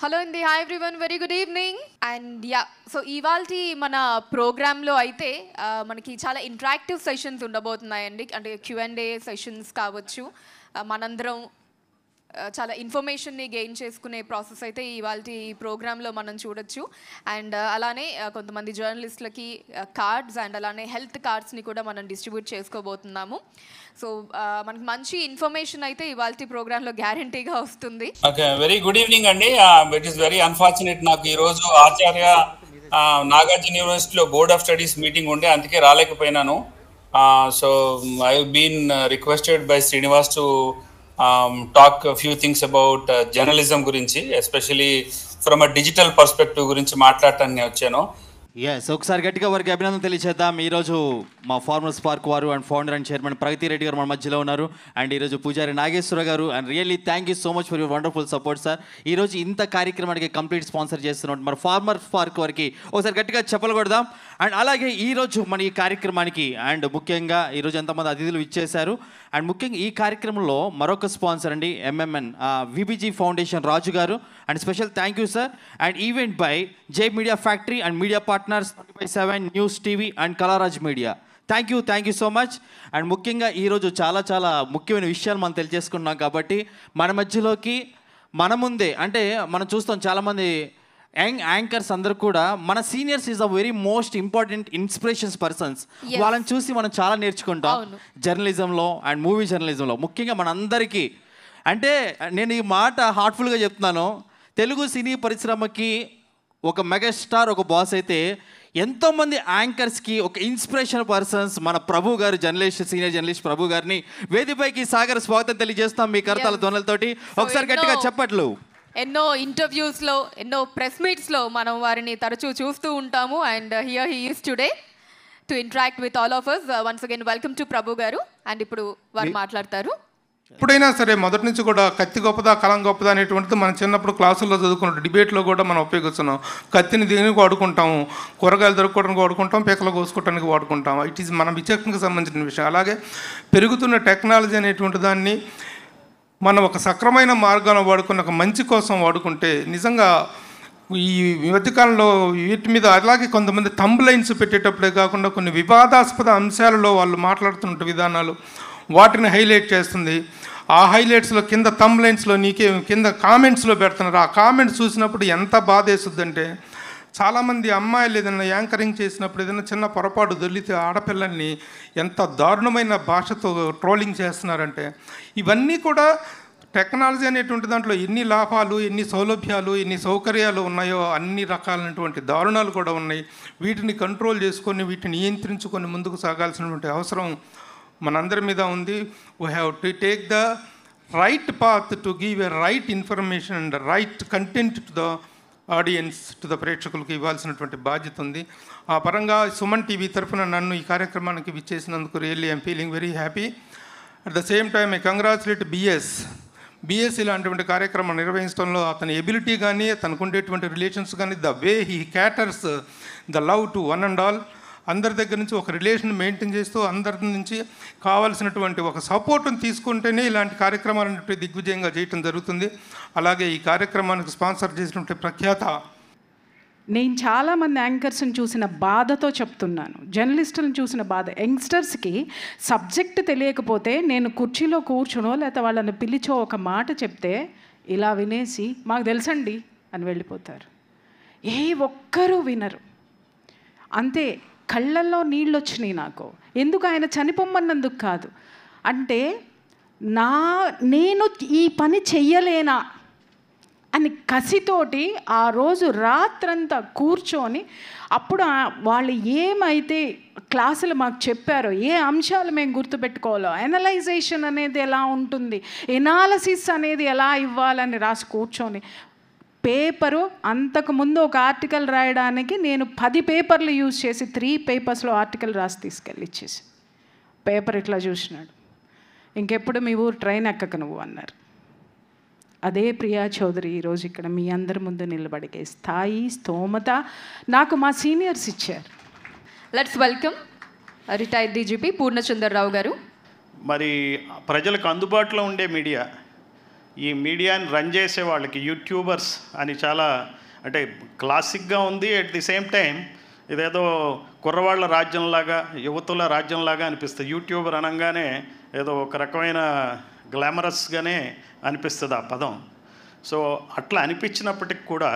Hello అండి, hi everyone, very good evening. And so ఇవాల్టి మన ప్రోగ్రాంలో అయితే మనకి చాలా ఇంటరాక్టివ్ సెషన్స్ ఉండబోతున్నాయండి. అంటే Q&A సెషన్స్ కావచ్చు, మనందరం చాలా ఇన్ఫర్మేషన్ని గెయిన్ చేసుకునే ప్రాసెస్ అయితే ఇవాల్టి ఈ ప్రోగ్రాంలో మనం చూడొచ్చు. అండ్ అలానే కొంతమంది జర్నలిస్టులకి కార్డ్స్ అండ్ అలానే హెల్త్ కార్డ్స్ని కూడా మనం డిస్ట్రిబ్యూట్ చేసుకోబోతున్నాము. సో మనకి మంచి ఇన్ఫర్మేషన్ అయితే ఇవాల్టి ప్రోగ్రాంలో గ్యారంటీగా వస్తుంది. ఓకే, వెరీ గుడ్ ఈవినింగ్ అండి. ఇట్ ఈస్ వెరీ అన్ఫార్చునేట్, నాకు ఈరోజు ఆచార్య నాగార్జున యూనివర్సిటీలో బోర్డ్ ఆఫ్ స్టడీస్ మీటింగ్ ఉండే, అందుకే రాలేకపోయినాను. So I have been requested by Srinivas to talk a few things about journalism గురించి, especially from a digital perspective గురించి మాట్లాడటానికి వచ్చాను. ఎస్, ఒకసారి గట్టిగా వారికి అభినందన తెలియచేద్దాం. ఈరోజు మా ఫార్మర్స్ పార్క్ వారు అండ్ ఫౌండర్ అండ్ చైర్మన్ ప్రగతి రెడ్డి గారు మన మధ్యలో ఉన్నారు. అండ్ ఈరోజు పూజారి నాగేశ్వర గారు. And really thank you so much for your wonderful support sir. ఈరోజు ఇంత కార్యక్రమానికి కంప్లీట్ స్పాన్సర్ చేస్తున్నాం మరి ఫార్మర్స్ పార్క్ వారికి ఒకసారి గట్టిగా చెప్పలు కొడదాం. అండ్ అలాగే ఈరోజు మన ఈ కార్యక్రమానికి అండ్ ముఖ్యంగా ఈరోజు ఎంతమంది అతిథులు ఇచ్చేశారు. అండ్ ముఖ్యంగా ఈ కార్యక్రమంలో మరొక స్పాన్సర్ అండి MMN VBG foundation Raju garu. And special thank you sir. And event by Jai media factory and media partners 24/7 news TV and Kalaraj media. Thank you so much. And ముఖ్యంగా ఈరోజు చాలా ముఖ్యమైన విషయాలు మనం తెలియజేసుకున్నాం కాబట్టి మన మధ్యలోకి మన ముందే అంటే మనం చూస్తాం చాలామంది యంగ్ యాంకర్స్ అందరూ కూడా మన seniors is a very most important inspirations persons. వాళ్ళని చూసి మనం చాలా నేర్చుకుంటాం జర్నలిజంలో అండ్ మూవీ జర్నలిజంలో. ముఖ్యంగా మనందరికీ అంటే నేను ఈ మాట హార్ట్ఫుల్గా చెప్తున్నాను, తెలుగు సినీ పరిశ్రమకి ఒక మెగాస్టార్ ఒక బాస్ అయితే ఎంతోమంది యాంకర్స్కి ఒక ఇన్స్పిరేషన్ పర్సన్స్ మన ప్రభు గారు, సీనియర్ జర్నలిస్ట్ ప్రభు గారిని వేదికపైకి సాగర స్వాగతం తెలియజేస్తాం మీ కరతాల ధ్వనులతోటి. ఒకసారి గట్టిగా చెప్పట్లు. ఎన్నో ఇంటర్వ్యూస్లో, ఎన్నో ప్రెస్ మీట్స్లో మనం వారిని తరచూ చూస్తూ ఉంటాము. And here he is today to interact with all of us. Once again welcome to Prabhu garu. And ఇప్పుడు వారు మాట్లాడతారు. ఎప్పుడైనా సరే మొదటి నుంచి కూడా కత్తి గొప్పదా కలం గొప్పదా అనేటువంటిది మనం చిన్నప్పుడు క్లాసుల్లో చదువుకున్న డిబేట్లో కూడా మనం ఉపయోగిస్తున్నాం. కత్తిని దేనికి వాడుకుంటాము, కూరగాయలు దొరుకుకోవడానికి వాడుకుంటాం, పీకలు కోసుకోవడానికి వాడుకుంటాం. ఇట్ ఈజ్ మన విచక్షణకు సంబంధించిన విషయం. అలాగే పెరుగుతున్న టెక్నాలజీ అనేటువంటి దాన్ని మనం ఒక సక్రమైన మార్గాన్ని వాడుకున్న ఒక మంచి కోసం వాడుకుంటే నిజంగా ఈ మధ్యకాలంలో వీటి మీద అలాగే కొంతమంది థంబ్ లైన్స్ పెట్టేటప్పుడే కాకుండా కొన్ని వివాదాస్పద అంశాలలో వాళ్ళు మాట్లాడుతున్న విధానాలు వాటిని హైలైట్ చేస్తుంది. ఆ హైలైట్స్లో కింద థంబ్ లైన్స్లో నీకే కింద కామెంట్స్లో పెడుతున్నారు. ఆ కామెంట్స్ చూసినప్పుడు ఎంత బాధ వేస్తుందంటే, చాలామంది అమ్మాయిలు ఏదైనా యాంకరింగ్ చేసినప్పుడు ఏదైనా చిన్న పొరపాటు దొరికితే ఆడపిల్లల్ని ఎంత దారుణమైన భాషతో ట్రోలింగ్ చేస్తున్నారంటే, ఇవన్నీ కూడా టెక్నాలజీ అనేటువంటి దాంట్లో ఎన్ని లాభాలు, ఎన్ని సౌలభ్యాలు, ఎన్ని సౌకర్యాలు ఉన్నాయో అన్ని రకాలైనటువంటి దారుణాలు కూడా ఉన్నాయి. వీటిని కంట్రోల్ చేసుకొని వీటిని నియంత్రించుకొని ముందుకు సాగాల్సినటువంటి అవసరం మనందరి మీద ఉంది. We have to take the right path to give a right information and right content to the audience, to the ప్రేక్షకులకు ఇవ్వాల్సినటువంటి బాధ్యత ఉంది. ఆ పరంగా సుమన్ టీవీ తరఫున నన్ను ఈ కార్యక్రమానికి విచ్చేసినందుకు really I'm feeling very happy. At the same time I congratulate BS ఇలాంటి కార్యక్రమం నిర్వహించడంలో అతని ఎబిలిటీ కానీ తనకు ఉండేటువంటి రిలేషన్స్ కానీ the way he caters the love to one and all, అందరి దగ్గర నుంచి ఒక రిలేషన్ మెయింటైన్ చేస్తూ అందరి నుంచి కావాల్సినటువంటి ఒక సపోర్ట్ని తీసుకుంటేనే ఇలాంటి కార్యక్రమాలను దిగ్విజయంగా చేయటం జరుగుతుంది. అలాగే ఈ కార్యక్రమానికి స్పాన్సర్ చేసినటువంటి ప్రఖ్యాత నేను చాలామంది యాంకర్స్ని చూసిన బాధతో చెప్తున్నాను, జర్నలిస్టులను చూసిన బాధ. యంగ్స్టర్స్కి సబ్జెక్ట్ తెలియకపోతే నేను కుర్చీలో కూర్చునో లేకపోతే వాళ్ళని పిలిచో ఒక మాట చెప్తే ఇలా వినేసి మాకు తెలుసండి అని వెళ్ళిపోతారు. ఏ ఒక్కరూ వినరు. అంతే, కళ్ళల్లో నీళ్ళు వచ్చినాయి నాకు. ఎందుకు? ఆయన చనిపోమన్నందుకు కాదు, అంటే నేను ఈ పని చెయ్యలేనా అని కసితోటి ఆ రోజు రాత్రంతా కూర్చొని అప్పుడు వాళ్ళు ఏమైతే క్లాసులు మాకు చెప్పారో, ఏ అంశాలు మేము గుర్తుపెట్టుకోవాలో, ఎనలైజేషన్ అనేది ఎలా ఉంటుంది, ఎనాలసిస్ అనేది ఎలా ఇవ్వాలని రాసి కూర్చొని పేపరు అంతకుముందు ఒక ఆర్టికల్ రాయడానికి నేను 10 పేపర్లు యూజ్ చేసి 3 పేపర్స్లో ఆర్టికల్ రాసి తీసుకెళ్ళి ఇచ్చేసి పేపర్ ఇట్లా చూసినాడు, ఇంకెప్పుడు మీ ఊరు ట్రైన్ ఎక్కక నువ్వు అన్నారు. అదే ప్రియా చౌదరి ఈరోజు ఇక్కడ మీ అందరి ముందు నిలబడికే స్థాయి, స్తోమత నాకు మా సీనియర్స్ ఇచ్చారు. Let's welcome retired DGP Purnachandrarao గారు. మరి ప్రజలకు అందుబాటులో ఉండే మీడియా ఈ మీడియాని రన్ చేసే వాళ్ళకి యూట్యూబర్స్ అని చాలా అంటే క్లాసిక్గా ఉంది. అట్ ది సేమ్ టైం ఇదేదో కుర్రవాళ్ళ రాజ్యంలాగా, యువతుల రాజ్యంలాగా అనిపిస్తుంది. యూట్యూబర్ అనగానే ఏదో ఒక రకమైన గ్లామరస్గానే అనిపిస్తుంది ఆ పదం. సో అట్లా అనిపించినప్పటికి కూడా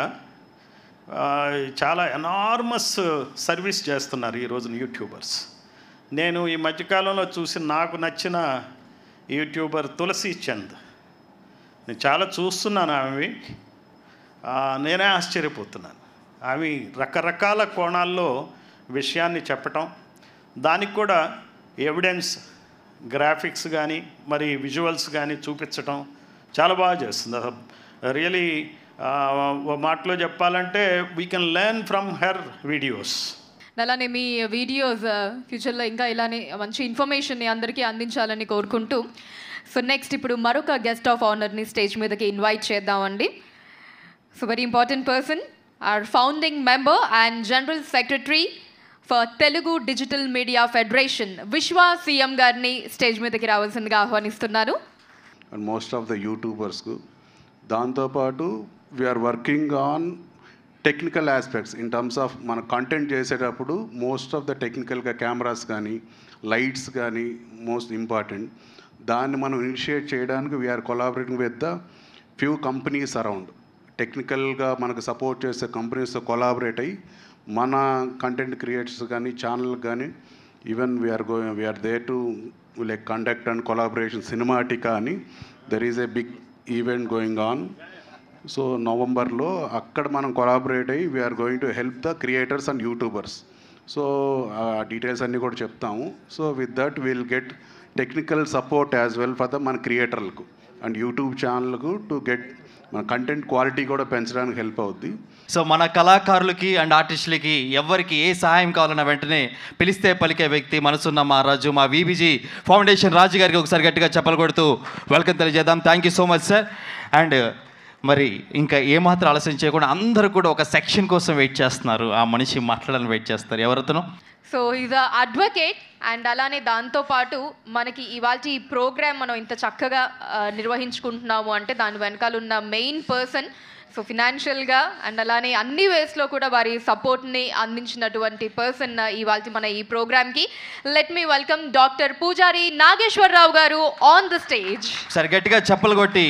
చాలా ఎనార్మస్ సర్వీస్ చేస్తున్నారు ఈ రోజున యూట్యూబర్స్. నేను ఈ మధ్యకాలంలో చూసి నాకు నచ్చిన యూట్యూబర్ తులసి చంద్. నేను చాలా చూస్తున్నాను ఆమె, నేనే ఆశ్చర్యపోతున్నాను. ఆమె రకరకాల కోణాల్లో విషయాన్ని చెప్పటం, దానికి కూడా ఎవిడెన్స్, గ్రాఫిక్స్ కానీ మరి విజువల్స్ కానీ చూపించటం చాలా బాగా చేస్తుంది. రియలీ మాటలో చెప్పాలంటే we can learn from her videos. అలానే మీ వీడియోస్ ఫ్యూచర్లో ఇంకా ఇలానే మంచి ఇన్ఫర్మేషన్ని అందరికీ అందించాలని కోరుకుంటూ, సో నెక్స్ట్ ఇప్పుడు మరొక గెస్ట్ ఆఫ్ ఆనర్ని స్టేజ్ మీదకి ఇన్వైట్ చేద్దామండి. So very important person, our founding member and general secretary for Telugu Digital Media Federation, Vishwa CM గారిని స్టేజ్ మీదకి రావాల్సిందిగా ఆహ్వానిస్తున్నారు. అండ్ మోస్ట్ ఆఫ్ ద యూట్యూబర్స్కు దాంతోపాటు we're working on technical aspects in terms of మన content చేసేటప్పుడు most of the టెక్నికల్గా cameras కానీ లైట్స్ కానీ మోస్ట్ ఇంపార్టెంట్. దాన్ని మనం ఇనిషియేట్ చేయడానికి we're collaborating with the few companies around. టెక్నికల్గా మనకు సపోర్ట్ చేసే కంపెనీస్తో కొలాబరేట్ అయ్యి మన కంటెంట్ క్రియేటర్స్ కానీ ఛానల్ కానీ even we're there to like conduct and collaboration Cinematica అని there is a big event going on. So నవంబర్లో అక్కడ మనం కొలాబరేట్ అయ్యి we are going to help the creators and YouTubers. So ఆ డీటెయిల్స్ అన్నీ కూడా చెప్తాము. So with that will get technical support as well for the మన క్రియేటర్లకు అండ్ యూట్యూబ్ ఛానల్కు టు గెట్ మన కంటెంట్ క్వాలిటీ కూడా పెంచడానికి హెల్ప్ అవుద్ది. సో మన కళాకారులకి అండ్ ఆర్టిస్టులకి ఎవరికి ఏ సహాయం కావాలన్న వెంటనే పిలిస్తే పలికే వ్యక్తి మనసున్న మా రాజు, మా వీబీజీ ఫౌండేషన్ రాజు గారికి ఒకసారి గట్టిగా చెప్పలు కొడుతూ వెల్కమ్ తెలియజేద్దాం. Thank you so much sir. And మరి ఇంకా ఏమాత్రం ఆలస్యం చేయకుండా అందరూ కూడా ఒక సెక్షన్ కోసం వెయిట్ చేస్తున్నారు. ఆ మనిషి మాట్లాడాలని వెయిట్ చేస్తారు. ఎవరతను? So is a advocate and అలానే దాంతోపాటు మనకి ఇవాళ ఈ ప్రోగ్రామ్ మనం ఇంత చక్కగా నిర్వహించుకుంటున్నాము అంటే దాని వెనకాల ఉన్న మెయిన్ పర్సన్. సో ఫినాన్షియల్గా అండ్ అలానే అన్ని వేస్లో కూడా వారి సపోర్ట్ని అందించినటువంటి పర్సన్ ఇవాళ మన ఈ ప్రోగ్రామ్కి. లెట్ మీ వెల్కమ్ డాక్టర్ పూజారి నాగేశ్వరరావు గారు ఆన్ ద స్టేజ్. సరే గట్టిగా చెప్పలు కొట్టి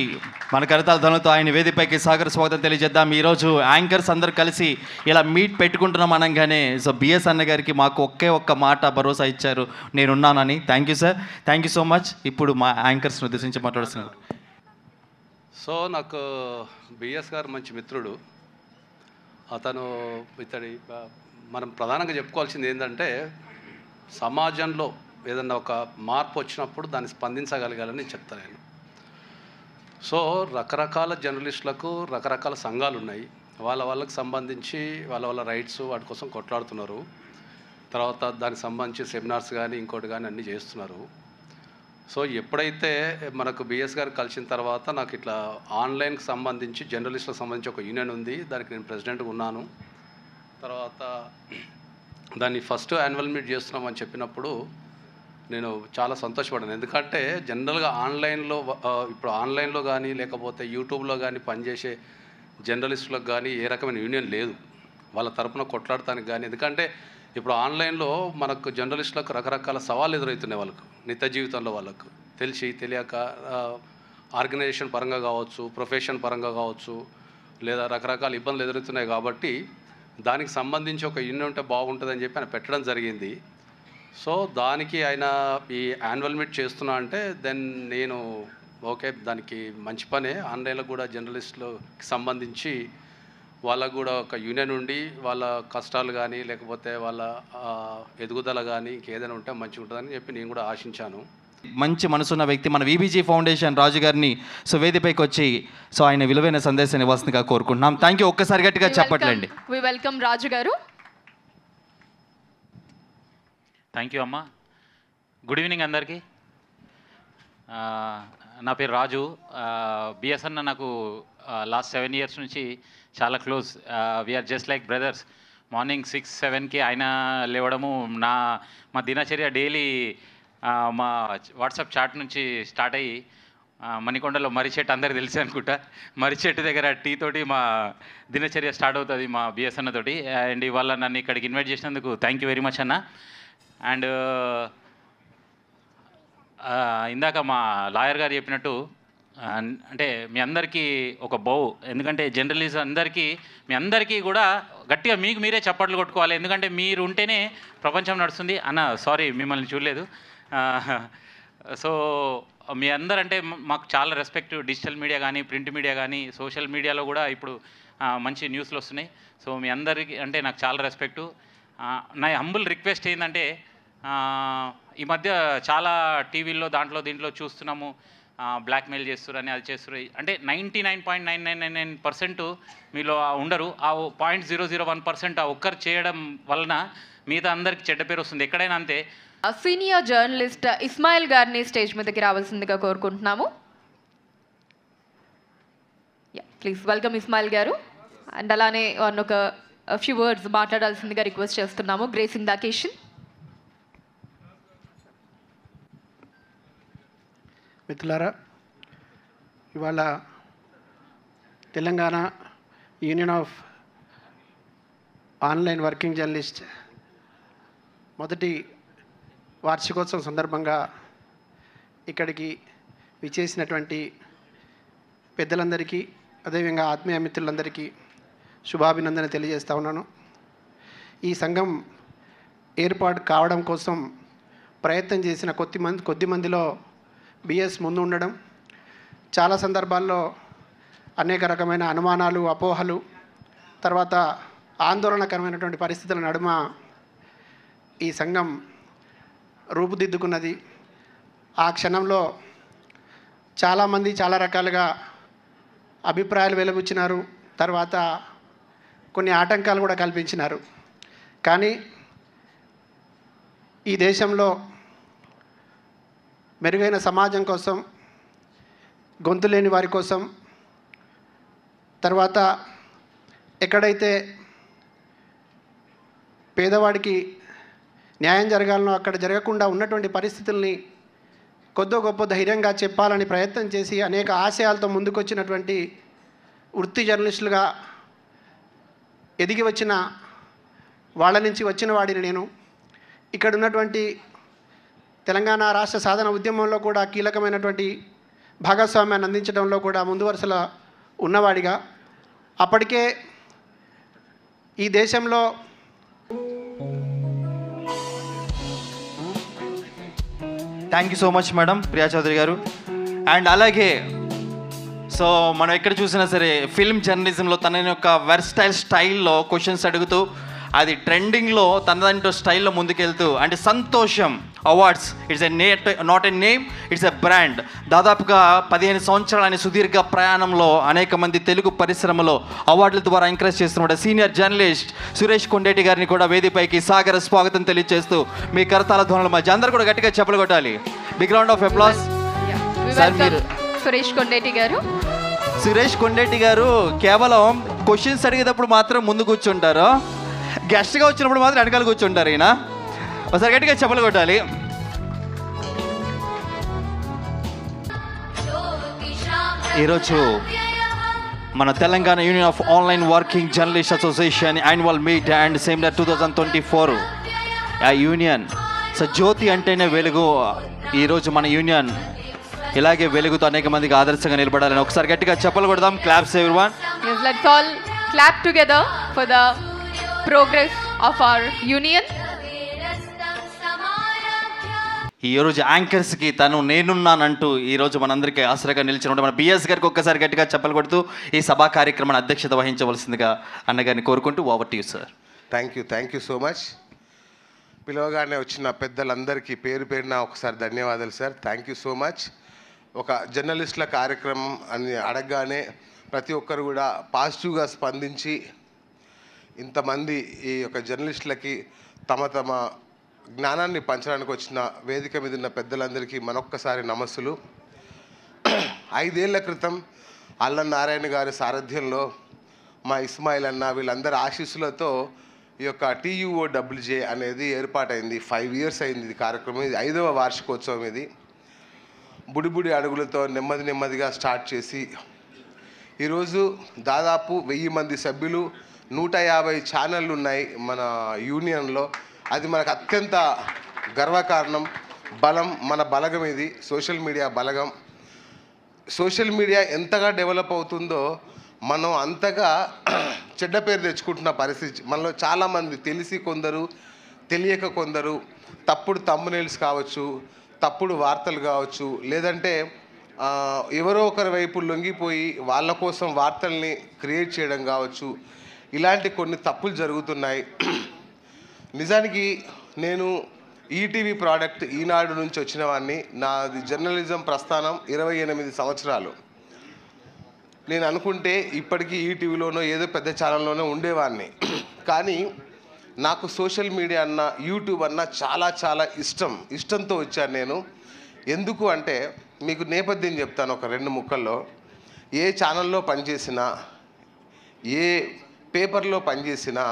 మన కరతాల ధనులతో ఆయన వేదికపైకి సాగర స్వాగతం తెలియజేద్దాం. ఈరోజు యాంకర్స్ అందరు కలిసి ఇలా మీట్ పెట్టుకుంటున్నాం అనగానే సో బిఎస్ అన్న గారికి మాకు ఒక్క మాట భరోసా ఇచ్చారు, నేనున్నానని. Thank you sir, thank you so much. ఇప్పుడు మా యాంకర్స్ని ఉద్దేశించి మాట్లాడుతున్నారు. సో నాకు బిఎస్ గారు మంచి మిత్రుడు. అతను మనం ప్రధానంగా చెప్పుకోవాల్సింది ఏంటంటే సమాజంలో ఏదన్నా ఒక మార్పు వచ్చినప్పుడు దాన్ని స్పందించగలగాలని చెప్తాను నేను. సో రకరకాల జర్నలిస్టులకు రకరకాల సంఘాలు ఉన్నాయి. వాళ్ళకి సంబంధించి వాళ్ళ రైట్స్ వాటి కోసం కొట్లాడుతున్నారు. తర్వాత దానికి సంబంధించి సెమినార్స్ కానీ ఇంకోటి కానీ అన్నీ చేస్తున్నారు. సో ఎప్పుడైతే మనకు బిఎస్ గారు కలిసిన తర్వాత నాకు ఇట్లా ఆన్లైన్కి సంబంధించి జర్నలిస్టులకు సంబంధించి ఒక యూనియన్ ఉంది, దానికి నేను ప్రెసిడెంట్గా ఉన్నాను. తర్వాత దాన్ని ఫస్ట్ యాన్యువల్ మీట్ చేస్తున్నామని చెప్పినప్పుడు నేను చాలా సంతోషపడ్డాను. ఎందుకంటే జనరల్గా ఆన్లైన్లో ఇప్పుడు ఆన్లైన్లో కానీ లేకపోతే యూట్యూబ్లో కానీ పనిచేసే జర్నలిస్టులకు కానీ ఏ రకమైన యూనియన్ లేదు వాళ్ళ తరపున కొట్లాడటానికి కానీ. ఎందుకంటే ఇప్పుడు ఆన్లైన్లో మనకు జర్నలిస్టులకు రకరకాల సవాళ్ళు ఎదురవుతున్నాయి. వాళ్ళకు నిత్య జీవితంలో వాళ్ళకు తెలియక ఆర్గనైజేషన్ పరంగా కావచ్చు, ప్రొఫెషన్ పరంగా కావచ్చు, లేదా రకరకాల ఇబ్బందులు ఎదురవుతున్నాయి. కాబట్టి దానికి సంబంధించి ఒక యూనియన్ ఉంటే బాగుంటుందని చెప్పి ఆయన పెట్టడం జరిగింది. సో దానికి ఆయన ఈ యాన్యువల్ మీట్ చేస్తున్నా అంటే దెన్ నేను ఓకే దానికి మంచి పనే. ఆన్లైన్లో కూడా జర్నలిస్టులకు సంబంధించి వాళ్ళకు కూడా ఒక యూనియన్ ఉండి వాళ్ళ కష్టాలు కానీ లేకపోతే వాళ్ళ ఎదుగుదల కానీ ఇంకేదైనా ఉంటే మంచిగా ఉంటుందని చెప్పి నేను కూడా ఆశించాను. మంచి మనసున్న వ్యక్తి మన వీబీజీ ఫౌండేషన్ రాజు గారిని సో వేదికపైకి వచ్చి సో ఆయన విలువైన సందేశాన్ని ఇవ్వాల్సిందిగా కోరుకుంటున్నాం. Thank you. ఒక్కసారి గట్టిగా చెప్పట్లండి. వి వెల్కమ్ రాజు గారు. థ్యాంక్ యూ అమ్మా. గుడ్ ఈవినింగ్ అందరికీ. నా పేరు రాజు. బిఎస్ అన్న నాకు లాస్ట్ 7 years నుంచి చాలా close. We're just like brothers. Morning 6-7కి ఆయన లేవడము, మా దినచర్య డైలీ మా వాట్సాప్ చాట్ నుంచి స్టార్ట్ అయ్యి మణికొండలో మర్రి చెట్టు అందరికి తెలిసి అనుకుంటా. మర్రి చెట్టు దగ్గర టీ తోటి మా దినచర్య స్టార్ట్ అవుతుంది మా బిఎస్ అన్నతోటి. అండ్ ఇవాళ నన్ను ఇక్కడికి ఇన్వైట్ చేసినందుకు థ్యాంక్ యూ వెరీ మచ్ అన్న. అండ్ ఇందాక మా లాయర్ గారు చెప్పినట్టు అంటే మీ అందరికీ ఒక ఎందుకంటే జర్నలిజం మీ అందరికీ కూడా గట్టిగా మీకు మీరే చప్పట్లు కొట్టుకోవాలి. ఎందుకంటే మీరు ఉంటేనే ప్రపంచం నడుస్తుంది అన్న. సారీ మిమ్మల్ని చూడలేదు. సో మీ అందరంటే మాకు చాలా రెస్పెక్ట్. డిజిటల్ మీడియా కానీ, ప్రింట్ మీడియా కానీ, సోషల్ మీడియాలో కూడా ఇప్పుడు మంచి న్యూస్లు వస్తున్నాయి. సో మీ అందరికీ అంటే నాకు చాలా రెస్పెక్టు. నా హంబుల్ రిక్వెస్ట్ ఏంటంటే ఈ మధ్య చాలా టీవీల్లో దీంట్లో చూస్తున్నాము బ్లాక్మెయిల్ చేస్తురని, అది చేస్తున్నారు. అంటే 99.999% మీలో ఉండరు. ఆ 0.001% ఆ ఒక్కరు చేయడం వలన మిగతా అందరికి చెడ్డ పేరు వస్తుంది ఎక్కడైనా. అంతే. సీనియర్ జర్నలిస్ట్ ఇస్మాయిల్ గారిని స్టేజ్ మీదకి రావాల్సిందిగా కోరుకుంటున్నాము. ప్లీజ్ వెల్కమ్ ఇస్మాయిల్ గారు. అండ్ అలానే ఒక ఫ్యూ వర్డ్స్ మాట్లాడాల్సిందిగా రిక్వెస్ట్ చేస్తున్నాము. Gracing the occasion. మిత్రులారా, ఇవాళ Telangana union of online working journalist మొదటి వార్షికోత్సవం సందర్భంగా ఇక్కడికి విచ్చేసినటువంటి పెద్దలందరికీ, అదేవిధంగా ఆత్మీయ మిత్రులందరికీ శుభాభినందన తెలియజేస్తా ఉన్నాను. ఈ సంఘం ఏర్పాటు కావడం కోసం ప్రయత్నం చేసిన కొద్ది మందిలో బిఎస్ ముందు ఉండడం, చాలా సందర్భాల్లో అనేక రకమైన అనుమానాలు, అపోహలు, తర్వాత ఆందోళనకరమైనటువంటి పరిస్థితుల నడుమ ఈ సంఘం రూపుదిద్దుకున్నది. ఆ క్షణంలో చాలామంది చాలా రకాలుగా అభిప్రాయాలు వెలుబుచ్చినారు. తర్వాత కొన్ని ఆటంకాలు కూడా కల్పించినారు. కానీ ఈ దేశంలో మెరుగైన సమాజం కోసం, గొంతు లేని వారి కోసం, తర్వాత ఎక్కడైతే పేదవాడికి న్యాయం జరగాలనో అక్కడ జరగకుండా ఉన్నటువంటి పరిస్థితుల్ని కొద్దో గొప్ప ధైర్యంగా చెప్పాలని ప్రయత్నం చేసి అనేక ఆశయాలతో ముందుకొచ్చినటువంటి వృత్తి జర్నలిస్టులుగా ఎదిగి వచ్చిన వాళ్ళ నుంచి వచ్చిన వాడిని నేను. ఇక్కడ ఉన్నటువంటి తెలంగాణ రాష్ట్ర సాధన ఉద్యమంలో కూడా కీలకమైనటువంటి భాగస్వామ్యాన్ని అందించడంలో కూడా ముందు వరుసలో ఉన్నవాడిగా, అప్పటికే ఈ దేశంలో thank you so much madam Priya Chaudhary గారు. అండ్ అలాగే సో మనం ఎక్కడ చూసినా సరే ఫిల్మ్ జర్నలిజంలో తన యొక్క వెర్స్టైల్ స్టైల్లో క్వశ్చన్స్ అడుగుతూ అది ట్రెండింగ్లో తనదంటూ స్టైల్లో ముందుకెళ్తూ అంటే సంతోషం awards it's not a name, it's a brand. దాదాపుగా 15 సంవత్సరాల ఆయన సుదీర్ఘ ప్రయాణంలో అనేక మంది తెలుగు పరిశ్రమలో అవార్డుల ద్వారా ఎంకరేజ్ చేస్తున్న సీనియర్ జర్నలిస్ట్ సురేష్ కొండేటి గారిని కూడా వేదికపైకి సాగర స్వాగతం తెలియజేస్తూ మీ కరతాళ ధ్వనుల మధ్య అందరూ కూడా గట్టిగా చెప్పలు కొట్టాలి. Big round of applause. Suresh Kondeti గారు. సురేష్ కొండేటి గారు కేవలం క్వశ్చన్స్ అడిగేటప్పుడు మాత్రం ముందు కూర్చుంటారు, గెస్ట్గా వచ్చినప్పుడు మాత్రం వెనకాల కూర్చుంటారు. ఈయన ఒకసారి గట్టిగా చెప్పలు కొట్టాలి. ఈరోజు మన Telangana union of online working journalist association annual meet and same day 2024 ఆ యూనియన్ జ్యోతి అంటేనే వెలుగు. ఈరోజు మన యూనియన్ ఇలాగే వెలుగుతో అనేక మందికి ఆదర్శంగా నిలబడాలని ఒకసారి గట్టిగా చెప్పలు కొడదాం. Claps everyone. Let's all clap together for the progress of our union. ఈరోజు యాంకర్స్కి తను నేనున్నానంటూ ఈరోజు మనందరికీ ఆసరాగా నిలిచిన మన బిఎస్ గారికి ఒక్కసారి గట్టిగా చెప్పలు కొడుతూ ఈ సభా కార్యక్రమాన్ని అధ్యక్షత వహించవలసిందిగా అన్నగారిని కోరుకుంటూ over to you sir. Thank you so much. పిలవగానే వచ్చిన పెద్దలందరికీ పేరు పేరున ఒకసారి ధన్యవాదాలు sir. Thank you so much. ఒక జర్నలిస్టుల కార్యక్రమం అని అడగగానే ప్రతి ఒక్కరు కూడా పాజిటివ్గా స్పందించి ఇంతమంది ఈ యొక్క జర్నలిస్టులకి తమ జ్ఞానాన్ని పంచడానికి వచ్చిన వేదిక మీద ఉన్న పెద్దలందరికీ మరొక్కసారి నమస్సులు. 5 ఏళ్ల క్రితం అల్లం నారాయణ గారి సారథ్యంలో మా ఇస్మాయిల్ అన్న వీళ్ళందరి ఆశీస్సులతో ఈ యొక్క TUOWJ అనేది ఏర్పాటైంది. 5 years అయింది ఇది కార్యక్రమం. ఇది 5వ వార్షికోత్సవం. ఇది బుడిబుడి అడుగులతో నెమ్మదిగా స్టార్ట్ చేసి ఈరోజు దాదాపు 1000 మంది సభ్యులు, 150 ఛానళ్ళు ఉన్నాయి మన యూనియన్లో. అది మనకు అత్యంత గర్వకారణం, బలం, మన బలగం ఇది, సోషల్ మీడియా బలగం. సోషల్ మీడియా ఎంతగా డెవలప్ అవుతుందో మనం అంతగా చెడ్డ పేరు తెచ్చుకుంటున్న పరిస్థితి. మనలో చాలామంది తెలిసి కొందరు, తెలియక కొందరు తప్పుడు థంబ్నెయిల్స్ కావచ్చు, తప్పుడు వార్తలు కావచ్చు, లేదంటే ఎవరో ఒకరి వైపు లొంగిపోయి వాళ్ళ కోసం వార్తల్ని క్రియేట్ చేయడం కావచ్చు, ఇలాంటి కొన్ని తప్పులు జరుగుతున్నాయి. నిజానికి నేను ఈటీవీ ప్రోడక్ట్ ఈనాడు నుంచి వచ్చిన వాడిని. నాది జర్నలిజం ప్రస్థానం 28 సంవత్సరాలు. నేను అనుకుంటే ఇప్పటికీ ఈటీవీలోనో ఏదో పెద్ద ఛానల్లోనో ఉండేవాడిని. కానీ నాకు సోషల్ మీడియా అన్న, యూట్యూబ్ అన్న చాలా ఇష్టంతో వచ్చాను నేను. ఎందుకు అంటే మీకు నేపథ్యం చెప్తాను ఒక 2 ముక్కల్లో. ఏ ఛానల్లో పనిచేసినా, ఏ పేపర్లో పనిచేసినా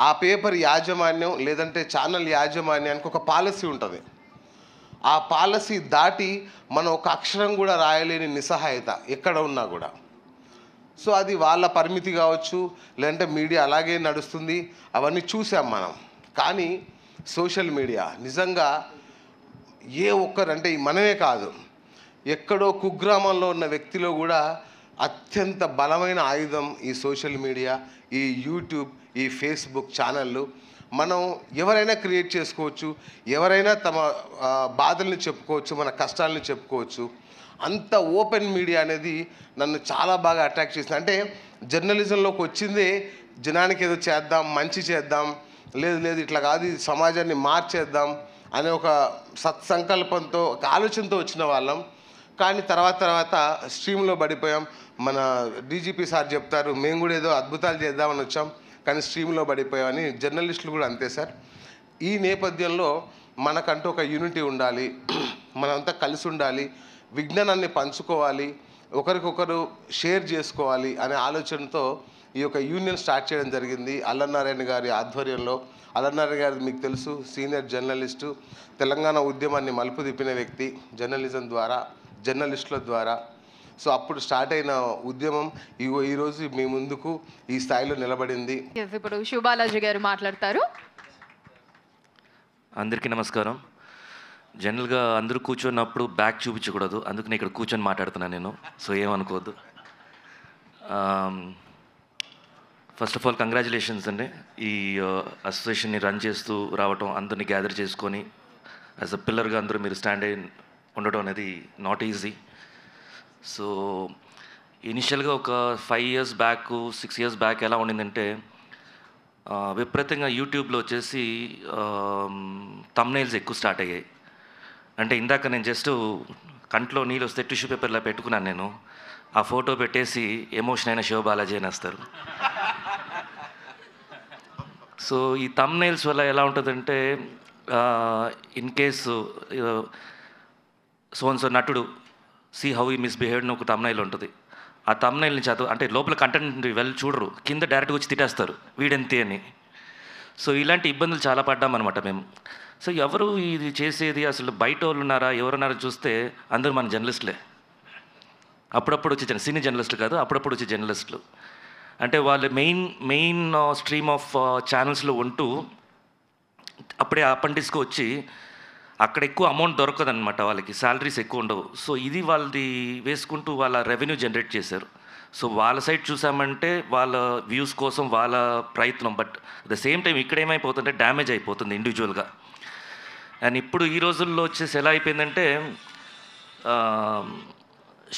ఆ పేపర్ యాజమాన్యం లేదంటే ఛానల్ యాజమాన్యానికి ఒక పాలసీ ఉంటుంది. ఆ పాలసీ దాటి మనం ఒక అక్షరం కూడా రాయలేని నిస్సహాయత ఎక్కడ ఉన్నా కూడా. సో అది వాళ్ళ పరిమితి కావచ్చు, లేదంటే మీడియా అలాగే నడుస్తుంది, అవన్నీ చూసాం మనం. కానీ సోషల్ మీడియా నిజంగా ఏ ఒక్కరంటే మనమే కాదు, ఎక్కడో కుగ్రామంలో ఉన్న వ్యక్తిలో కూడా అత్యంత బలమైన ఆయుధం ఈ సోషల్ మీడియా, ఈ యూట్యూబ్, ఈ ఫేస్బుక్ ఛానళ్ళు. మనం ఎవరైనా క్రియేట్ చేసుకోవచ్చు, ఎవరైనా తమ బాధల్ని చెప్పుకోవచ్చు, మన కష్టాలని చెప్పుకోవచ్చు. అంత ఓపెన్ మీడియా అనేది నన్ను చాలా బాగా అట్రాక్ట్ చేసింది. అంటే జర్నలిజంలోకి వచ్చిందే జనానికి ఏదో చేద్దాం, మంచి చేద్దాం, లేదు ఇట్లా కాదు, ఈ సమాజాన్ని మార్చేద్దాం అనే ఒక సత్సంకల్పంతో, ఒక ఆలోచనతో వచ్చిన వాళ్ళం. కానీ తర్వాత స్ట్రీమ్లో పడిపోయాం. మన డీజీపీ సార్ చెప్తారు, మేము కూడా ఏదో అద్భుతాలు చేద్దామని వచ్చాం, కానీ స్ట్రీమ్లో పడిపోయామని. జర్నలిస్టులు కూడా అంతే సార్. ఈ నేపథ్యంలో మనకంటూ ఒక యూనిటీ ఉండాలి, మనంతా కలిసి ఉండాలి, విజ్ఞానాన్ని పంచుకోవాలి, ఒకరికొకరు షేర్ చేసుకోవాలి అనే ఆలోచనతో ఈ యొక్క యూనియన్ స్టార్ట్ చేయడం జరిగింది అల్లనారాయణ గారి ఆధ్వర్యంలో. అల్లనారాయణ గారు మీకు తెలుసు, సీనియర్ జర్నలిస్టు, తెలంగాణ ఉద్యమాన్ని మలుపు తిప్పిన వ్యక్తి జర్నలిజం ద్వారా, జర్నలిస్టుల ద్వారా. సో అప్పుడు స్టార్ట్ అయిన ఉద్యమం ఈరోజు మీ ముందుకు ఈ స్థాయిలో నిలబడింది. ఇప్పుడు శివబాలాజీ గారు మాట్లాడతారు. అందరికీ నమస్కారం. జనరల్గా అందరూ కూర్చున్నప్పుడు బ్యాక్ చూపించకూడదు, అందుకని ఇక్కడ కూర్చొని మాట్లాడుతున్నాను నేను, సో ఏమనుకోవద్దు. ఫస్ట్ ఆఫ్ ఆల్ కంగ్రాచులేషన్స్ అండి, ఈ అసోసియేషన్ని రన్ చేస్తూ రావటం, అందరినీ గ్యాదర్ చేసుకొని యాజ్ అ పిల్లర్గా అందరూ మీరు స్టాండ్ అయి ఉండటం అనేది నాట్ ఈజీ. సో ఇనిషియల్గా ఒక 5 years బ్యాక్, 6 years బ్యాక్ ఎలా ఉండిందంటే విపరీతంగా యూట్యూబ్లో వచ్చేసి థంబ్నెయిల్స్ ఎక్కువ స్టార్ట్ అయ్యాయి. అంటే ఇందాక నేను జస్ట్ కంట్లో నీళ్ళు వస్తే టిష్యూ పేపర్లో పెట్టుకున్నాను నేను, ఆ ఫోటో పెట్టేసి ఎమోషన్ అయిన శివబాలాజీ అని వేస్తారు. సో ఈ థంబ్నెయిల్స్ వల్ల ఎలా ఉంటుందంటే, ఇన్ కేసు సో నటుడు సీ హౌ ఈ మిస్బిహేవ్డ్ ఒక థంబ్నెయిల్ ఉంటుంది. ఆ థంబ్నెయిల్ని చదువు అంటే లోపల కంటెంట్ వెళ్ళి చూడరు, కింద డైరెక్ట్గా వచ్చి తిట్టేస్తారు వీడెంతే అని. సో ఇలాంటి ఇబ్బందులు చాలా పడ్డామన్నమాట మేము. సో ఎవరు ఇది చేసేది, అసలు బయట వాళ్ళు ఉన్నారా ఎవరున్నారో చూస్తే అందరూ మన జర్నలిస్టులే. అప్పుడప్పుడు వచ్చే సినీ జర్నలిస్టులు కాదు, అప్పుడప్పుడు వచ్చే జర్నలిస్టులు. అంటే వాళ్ళు మెయిన్ స్ట్రీమ్ ఆఫ్ ఛానల్స్లో ఉంటూ అప్పుడే అపెండిక్స్కి వచ్చి అక్కడ ఎక్కువ అమౌంట్ దొరకదనమాట, వాళ్ళకి శాలరీస్ ఎక్కువ ఉండవు. సో ఇది వాళ్ళది వేసుకుంటూ వాళ్ళ రెవెన్యూ జనరేట్ చేశారు. సో వాళ్ళ సైడ్ చూసామంటే వాళ్ళ వ్యూస్ కోసం వాళ్ళ ప్రయత్నం, but at the same time ఇక్కడ ఏమైపోతుందంటే డ్యామేజ్ అయిపోతుంది ఇండివిజువల్గా. అండ్ ఇప్పుడు ఈ రోజుల్లో వచ్చేసి ఎలా అయిపోయిందంటే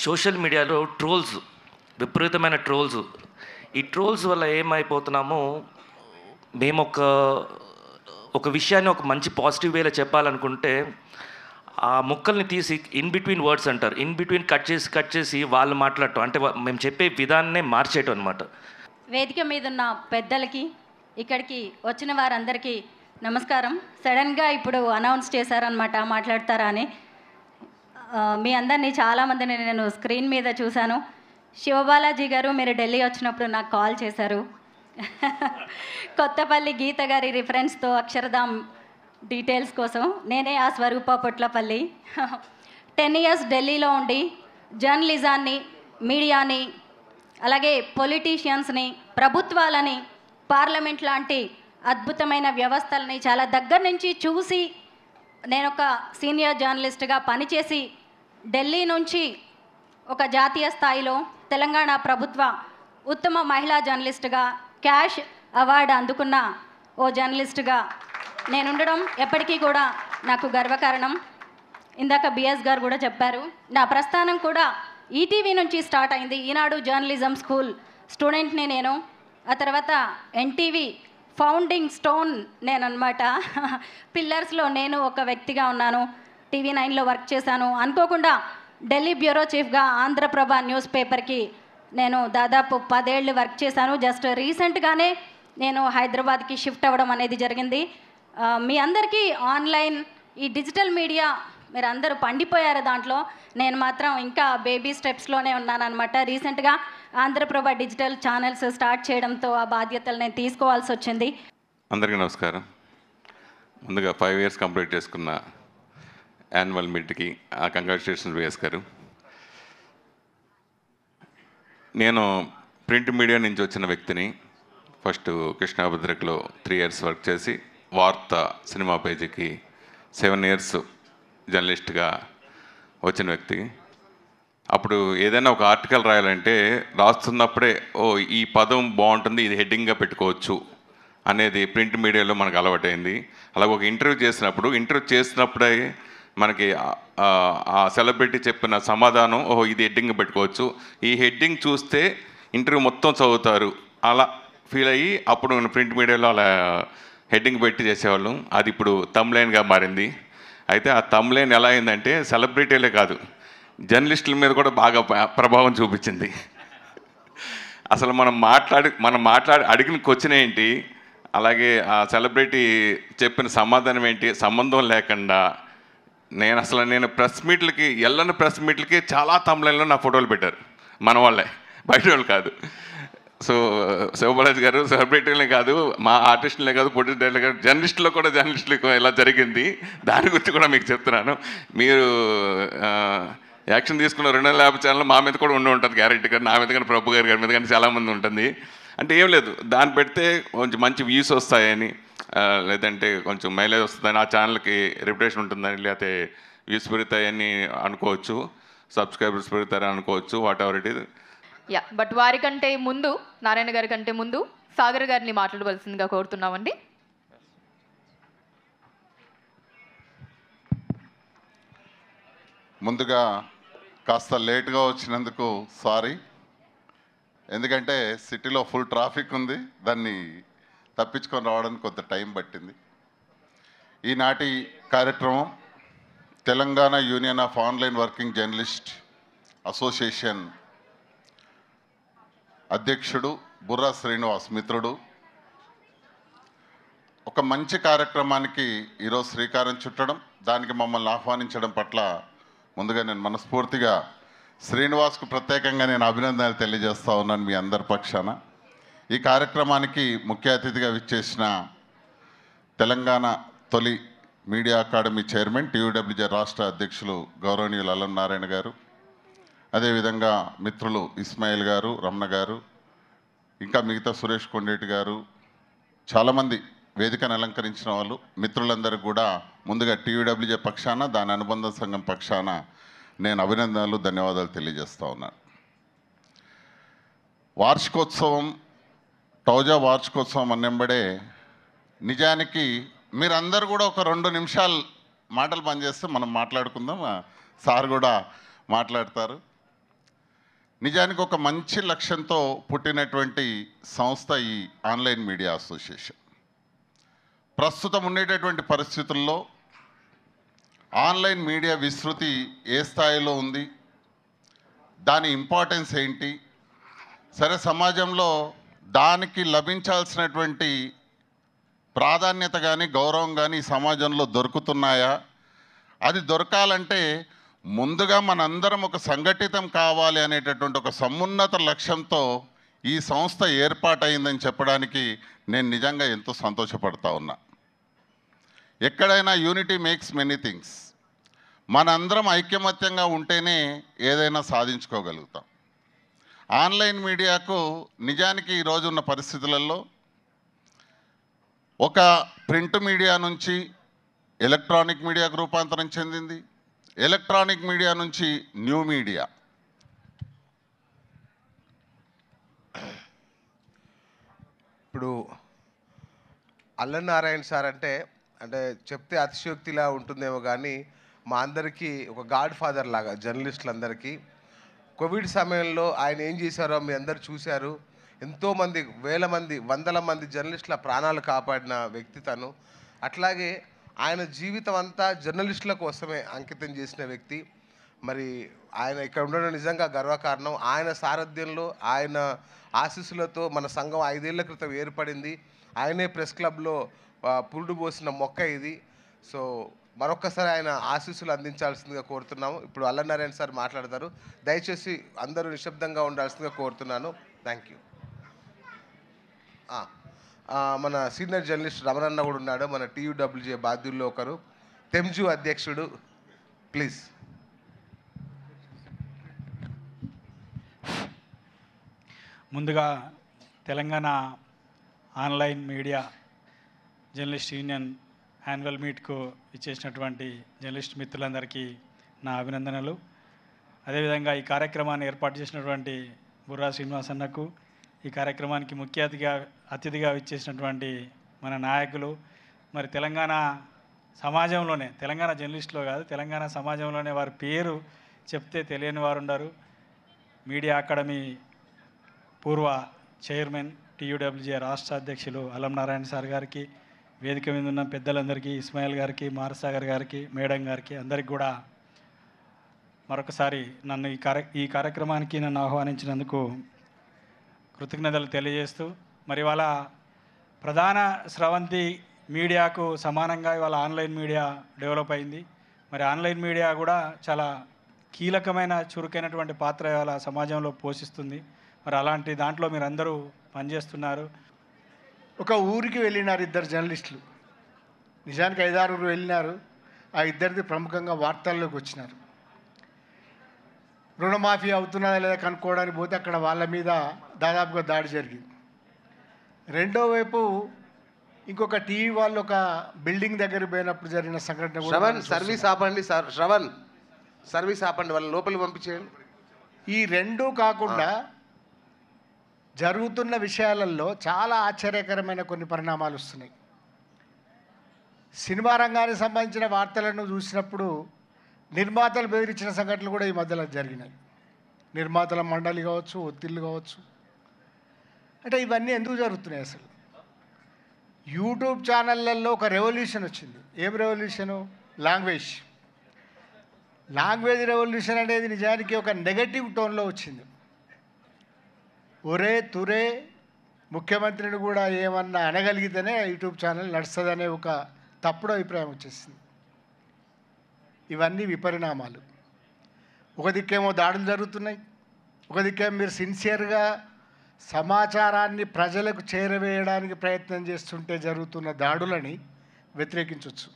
సోషల్ మీడియాలో ట్రోల్స్, విపరీతమైన ట్రోల్స్. ఈ ట్రోల్స్ వల్ల ఏమైపోతున్నామో, మేము ఒక విషయాన్ని ఒక మంచి పాజిటివ్ వేలో చెప్పాలనుకుంటే ఆ ముక్కల్ని తీసి ఇన్ బిట్వీన్ వర్డ్స్ అంటారు, ఇన్ బిట్వీన్ కట్ చేసి వాళ్ళు మాట్లాడటం, అంటే మేము చెప్పే విధానాన్నే మార్చేయటం అనమాట. వేదిక మీద ఉన్న పెద్దలకి, ఇక్కడికి వచ్చిన వారందరికీ నమస్కారం. సడన్గా ఇప్పుడు అనౌన్స్ చేశారనమాట మాట్లాడతారా అని. మీ అందరినీ చాలామందిని నేను స్క్రీన్ మీద చూశాను. శివబాలాజీ గారు మీరు ఢిల్లీ వచ్చినప్పుడు నాకు కాల్ చేశారు. కొత్తపల్లి గీత గారి రిఫరెన్స్తో అక్షరధామ్ డీటెయిల్స్ కోసం. నేనే ఆ స్వరూప పొట్లపల్లి. 10 ఇయర్స్ ఢిల్లీలో ఉండి జర్నలిజాన్ని, మీడియాని, అలాగే పొలిటీషియన్స్ని, ప్రభుత్వాలని, పార్లమెంట్ లాంటి అద్భుతమైన వ్యవస్థలని చాలా దగ్గర నుంచి చూసి నేను ఒక సీనియర్ జర్నలిస్ట్గా పనిచేసి ఢిల్లీ నుంచి ఒక జాతీయ స్థాయిలో తెలంగాణ ప్రభుత్వ ఉత్తమ మహిళా జర్నలిస్ట్గా క్యాష్ అవార్డు అందుకున్న ఓ జర్నలిస్ట్గా నేను ఉండడం ఎప్పటికీ కూడా నాకు గర్వకారణం. ఇందాక బిఎస్ గారు కూడా చెప్పారు, నా ప్రస్థానం కూడా ఈటీవీ నుంచి స్టార్ట్ అయింది. ఈనాడు జర్నలిజం స్కూల్ స్టూడెంట్ని నేను. ఆ తర్వాత ఎన్టీవీ ఫౌండింగ్ స్టోన్ నేనన్నమాట. పిల్లర్స్లో నేను ఒక వ్యక్తిగా ఉన్నాను. టీవీ 9లో వర్క్ చేశాను. అనుకోకుండా ఢిల్లీ బ్యూరో చీఫ్గా ఆంధ్రప్రభ న్యూస్ పేపర్కి నేను దాదాపు 10 ఏళ్ళు వర్క్ చేశాను. జస్ట్ రీసెంట్గానే నేను హైదరాబాద్కి షిఫ్ట్ అవ్వడం అనేది జరిగింది. మీ అందరికీ ఆన్లైన్ ఈ డిజిటల్ మీడియా మీరు అందరూ పండిపోయారు దాంట్లో. నేను మాత్రం ఇంకా బేబీ స్టెప్స్లోనే ఉన్నానన్నమాట. రీసెంట్గా ఆంధ్రప్రభ డిజిటల్ ఛానల్స్ స్టార్ట్ చేయడంతో ఆ బాధ్యతలు నేను తీసుకోవాల్సి వచ్చింది. అందరికీ నమస్కారం. ముందుగా 5 ఇయర్స్ కంప్లీట్ చేసుకున్న యాన్యువల్ మీట్కి కంగ్రాచులేషన్స్ బిఎస్ గారు. నేను ప్రింట్ మీడియా నుంచి వచ్చిన వ్యక్తిని. ఫస్ట్ కృష్ణాభద్రకలో 3 ఇయర్స్ వర్క్ చేసి వార్త సినిమా పేజీకి 7 ఇయర్స్ జర్నలిస్ట్గా వచ్చిన వ్యక్తి. అప్పుడు ఏదైనా ఒక ఆర్టికల్ రాయాలంటే రాస్తున్నప్పుడే ఈ పదం బాగుంటుంది, ఇది హెడ్డింగ్గా పెట్టుకోవచ్చు అనేది ప్రింట్ మీడియాలో మనకు అలవాటైంది. అలాగే ఒక ఇంటర్వ్యూ చేసినప్పుడే మనకి ఆ సెలబ్రిటీ చెప్పిన సమాధానం ఇది హెడ్డింగ్ పెట్టుకోవచ్చు, ఈ హెడ్డింగ్ చూస్తే ఇంటర్వ్యూ మొత్తం చదువుతారు అలా ఫీల్ అయ్యి అప్పుడు ప్రింట్ మీడియాలో అలా హెడ్డింగ్ పెట్టి చేసేవాళ్ళం. అది ఇప్పుడు తమ్లైన్గా మారింది. అయితే ఆ తమ్లైన్ ఎలా అయిందంటే సెలబ్రిటీలే కాదు, జర్నలిస్టుల మీద కూడా బాగా ప్రభావం చూపించింది. అసలు మనం మాట్లాడి అడిగిన క్వశ్చన్ ఏంటి, అలాగే ఆ సెలబ్రిటీ చెప్పిన సమాధానం ఏంటి సంబంధం లేకుండా నేను ప్రెస్ మీట్లకి చాలా తమ్లైన్లో నా ఫోటోలు పెట్టారు. మన వాళ్ళే, బయట వాళ్ళు కాదు. సో శివబాలాజీ గారు సెలబ్రిటీలే కాదు, మా ఆర్టిస్టులే కాదు, పొలిటికల్ కాదు, జర్నలిస్టులకు ఇలా జరిగింది. దాని గురించి కూడా మీకు చెప్తున్నాను. మీరు యాక్షన్ తీసుకున్న 250 ఛానల్ మా మీద కూడా ఉంటుంది గ్యారెంటీగా. నా మీద కానీ ప్రభు గారి మీద కానీ చాలామంది ఉంటుంది. అంటే ఏం లేదు, దాన్ని పెడితే కొంచెం మంచి వ్యూస్ వస్తాయని, లేదంటే కొంచెం మైలేజ్ వస్తుందని, ఆ ఛానల్కి రెప్యుటేషన్ ఉంటుందని, లేకపోతే వ్యూస్ పెరుగుతాయని అనుకోవచ్చు, సబ్స్క్రైబర్స్ పెరుగుతారని అనుకోవచ్చు, what ever it is. But వారికంటే ముందు, నారాయణ గారి కంటే ముందు సాగర్ గారిని మాట్లాడవలసిందిగా కోరుతున్నామండి. ముందుగా కాస్త లేట్గా వచ్చినందుకు సారీ. ఎందుకంటే సిటీలో ఫుల్ ట్రాఫిక్ ఉంది, దాన్ని తప్పించుకొని రావడానికి కొంత టైం పట్టింది. ఈనాటి కార్యక్రమం Telangana union of online working journalist association అధ్యక్షుడు బుర్రా శ్రీనివాస్ మిత్రుడు ఒక మంచి కార్యక్రమానికి ఈరోజు శ్రీకారం చుట్టడం, దానికి మమ్మల్ని ఆహ్వానించడం పట్ల ముందుగా నేను మనస్ఫూర్తిగా శ్రీనివాస్కు ప్రత్యేకంగా నేను అభినందనలు తెలియజేస్తూ ఉన్నాను మీ అందరి పక్షాన. ఈ కార్యక్రమానికి ముఖ్య అతిథిగా విచ్చేసిన తెలంగాణ తొలి మీడియా అకాడమీ చైర్మన్ టీయూడబ్ల్యూజే రాష్ట్ర అధ్యక్షులు గౌరవనీయులు అల్లం నారాయణ గారు, అదేవిధంగా మిత్రులు ఇస్మాయిల్ గారు, రమణ గారు, ఇంకా మిగతా సురేష్ కొండేటి గారు, చాలామంది వేదికను అలంకరించిన వాళ్ళు, మిత్రులందరూ కూడా ముందుగా టీయూడబ్ల్యూజే పక్షాన, దాని అనుబంధ సంఘం పక్షాన నేను అభినందనలు, ధన్యవాదాలు తెలియజేస్తూ ఉన్నాను. వార్షికోత్సవం, టౌజా వార్షికోత్సవం అన్నెంబడే నిజానికి మీరందరూ కూడా ఒక 2 నిమిషాలు మాటలు పనిచేస్తే మనం మాట్లాడుకుందాం, సార్ కూడా మాట్లాడతారు. నిజానికి ఒక మంచి లక్ష్యంతో పుట్టినటువంటి సంస్థ ఈ ఆన్లైన్ మీడియా అసోసియేషన్. ప్రస్తుతం ఉండేటటువంటి పరిస్థితుల్లో ఆన్లైన్ మీడియా విస్తృతి ఏ స్థాయిలో ఉంది, దాని ఇంపార్టెన్స్ ఏంటి, సరే సమాజంలో దానికి లభించాల్సినటువంటి ప్రాధాన్యత కానీ గౌరవం కానీ సమాజంలో దొరుకుతున్నాయా, అది దొరకాలంటే ముందుగా మనందరం ఒక సంఘటితం కావాలి అనేటటువంటి ఒక సమున్నత లక్ష్యంతో ఈ సంస్థ ఏర్పాటైందని చెప్పడానికి నేను నిజంగా ఎంతో సంతోషపడతా ఉన్నా. ఎక్కడైనా యూనిటీ మేక్స్ మెనీ థింగ్స్. మనందరం ఐకమత్యంగా ఉంటేనే ఏదైనా సాధించుకోగలుగుతాం. ఆన్లైన్ మీడియాకు నిజానికి ఈరోజు ఉన్న పరిస్థితులలో ఒక ప్రింట్ మీడియా నుంచి ఎలక్ట్రానిక్ మీడియాకు రూపాంతరం చెందింది, ఎలక్ట్రానిక్ మీడియా నుంచి న్యూ మీడియా. ఇప్పుడు అల్లనారాయణ సార్ అంటే చెప్తే అతిశయోక్తిలా ఉంటుందేమో కానీ మా అందరికీ ఒక గాడ్ ఫాదర్ లాగా జర్నలిస్టులందరికీ. కోవిడ్ సమయంలో ఆయన ఏం చేశారో మీ అందరు చూశారు. ఎంతోమంది వేల మంది వందల మంది జర్నలిస్టుల ప్రాణాలు కాపాడిన వ్యక్తి తను. అట్లాగే ఆయన జీవితం అంతా జర్నలిస్టుల కోసమే అంకితం చేసిన వ్యక్తి. మరి ఆయన ఇక్కడ ఉండడం నిజంగా గర్వకారణం. ఆయన సారథ్యంలో ఆయన ఆశీస్సులతో మన సంఘం 5 ఏళ్ల క్రితం ఏర్పడింది. ఆయనే ప్రెస్ క్లబ్లో పురుడు పోసిన మొక్క ఇది. సో మరొక్కసారి ఆయన ఆశీస్సులు అందించాల్సిందిగా కోరుతున్నాము. ఇప్పుడు అల్లనారాయణ సార్ మాట్లాడతారు. దయచేసి అందరూ నిశ్శబ్దంగా ఉండాల్సిందిగా కోరుతున్నాను. Thank you. మన సీనియర్ జర్నలిస్ట్ రమణన్న కూడా ఉన్నాడు, మన TUWJ బాధ్యుల్లో ఒకరు, తెమ్జు అధ్యక్షుడు. ప్లీజ్. ముందుగా Telangana online media journalist union annual మీట్కు ఇచ్చేసినటువంటి జర్నలిస్ట్ మిత్రులందరికీ నా అభినందనలు. అదేవిధంగా ఈ కార్యక్రమాన్ని ఏర్పాటు చేసినటువంటి బుర్రా శ్రీనివాస్ అన్నకు, ఈ కార్యక్రమానికి ముఖ్య అతిథిగా ఇచ్చేసినటువంటి మన నాయకులు, మరి తెలంగాణ సమాజంలోనే, తెలంగాణ జర్నలిస్టులో కాదు తెలంగాణ సమాజంలోనే వారి పేరు చెప్తే తెలియని వారు ఉన్నారు. మీడియా అకాడమీ పూర్వ చైర్మన్, TUWJ రాష్ట్ర అధ్యక్షులు అల్లం నారాయణ సార్ గారికి, వేదిక మీద ఉన్న పెద్దలందరికీ, ఇస్మాయిల్ గారికి, మారసాగర్ గారికి, మేడం గారికి, అందరికి కూడా మరొకసారి నన్ను ఈ కార్యక్రమానికి నన్ను ఆహ్వానించినందుకు కృతజ్ఞతలు తెలియజేస్తూ, మరి ఇవాళ ప్రధాన స్రవంతి మీడియాకు సమానంగా ఇవాళ ఆన్లైన్ మీడియా డెవలప్ అయింది. మరి ఆన్లైన్ మీడియా కూడా చాలా కీలకమైన చురుకైనటువంటి పాత్ర ఇవాళ సమాజంలో పోషిస్తుంది. మరి అలాంటి దాంట్లో మీరు అందరూ పనిచేస్తున్నారు. ఒక ఊరికి వెళ్ళినారు 2 జర్నలిస్టులు, నిజానికి 5-6 వెళ్ళినారు. ఆ ఇద్దరిది ప్రముఖంగా వార్తల్లోకి వచ్చినారు. రుణమాఫీ అవుతున్నదా లేదా కనుక్కోవడానికి పోతే అక్కడ వాళ్ళ మీద దాదాపుగా దాడి జరిగింది. రెండో వైపు ఇంకొక టీవీ వాళ్ళు ఒక బిల్డింగ్ దగ్గర పోయినప్పుడు జరిగిన సంఘటన. శ్రవణ్ సర్వీస్ ఆపండి సార్, శ్రవణ్ సర్వీస్ ఆపండి, వాళ్ళని లోపలికి పంపించేయండి. ఈ రెండూ కాకుండా జరుగుతున్న విషయాలలో చాలా ఆశ్చర్యకరమైన కొన్ని పరిణామాలు వస్తున్నాయి. సినిమా రంగానికి సంబంధించిన వార్తలను చూసినప్పుడు నిర్మాతలు బెదిరించిన సంఘటనలు కూడా ఈ మధ్యలో జరిగినాయి. నిర్మాతల మండలి కావచ్చు, ఒత్తిళ్ళు కావచ్చు. అంటే ఇవన్నీ ఎందుకు జరుగుతున్నాయి? అసలు యూట్యూబ్ ఛానళ్ళల్లో ఒక రెవల్యూషన్ వచ్చింది. ఏం రెవల్యూషను? లాంగ్వేజ్ రెవల్యూషన్ అనేది నిజానికి ఒక నెగటివ్ టోన్లో వచ్చింది. ఒరే తురే ముఖ్యమంత్రిని కూడా ఏమన్నా అనగలిగితేనే యూట్యూబ్ ఛానల్ నడుస్తుందనే ఒక తప్పుడు అభిప్రాయం వచ్చేసింది. ఇవన్నీ విపరిణామాలు. ఒక దిక్కేమో దాడులు జరుగుతున్నాయి, ఒక దిక్కేమో మీరు సిన్సియర్గా సమాచారాన్ని ప్రజలకు చేరవేయడానికి ప్రయత్నం చేస్తుంటే జరుగుతున్న దాడులని వ్యతిరేకించవచ్చు.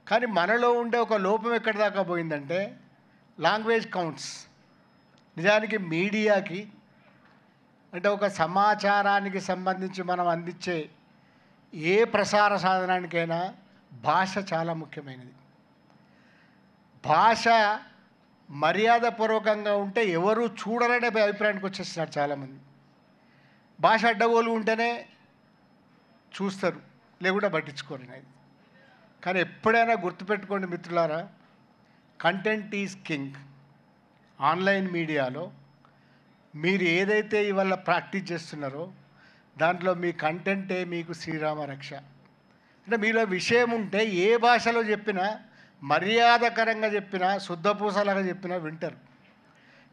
కానీ మనలో ఉండే ఒక లోపం ఎక్కడి దాకా పోయిందంటే లాంగ్వేజ్ కౌంట్స్. నిజానికి మీడియాకి అంటే ఒక సమాచారానికి సంబంధించి మనం అందించే ఏ ప్రసార సాధనానికైనా భాష చాలా ముఖ్యమైనది. భాష మర్యాదపూర్వకంగా ఉంటే ఎవరు చూడరనే అభిప్రాయానికి వచ్చేస్తున్నారు చాలామంది. భాష అడ్డగోలు ఉంటేనే చూస్తారు, లేకుండా పట్టించుకోరు. కానీ ఎప్పుడైనా గుర్తుపెట్టుకోండి మిత్రులారా, కంటెంట్ ఈజ్ కింగ్. ఆన్లైన్ మీడియాలో మీరు ఏదైతే ఇవాళ ప్రాక్టీస్ చేస్తున్నారో దాంట్లో మీ కంటెంటే మీకు శ్రీరామ రక్ష. అంటే మీలో విషయం ఉంటే ఏ భాషలో చెప్పినా, మర్యాదకరంగా చెప్పినా, శుద్ధపూసలాగా చెప్పినా వింటారు.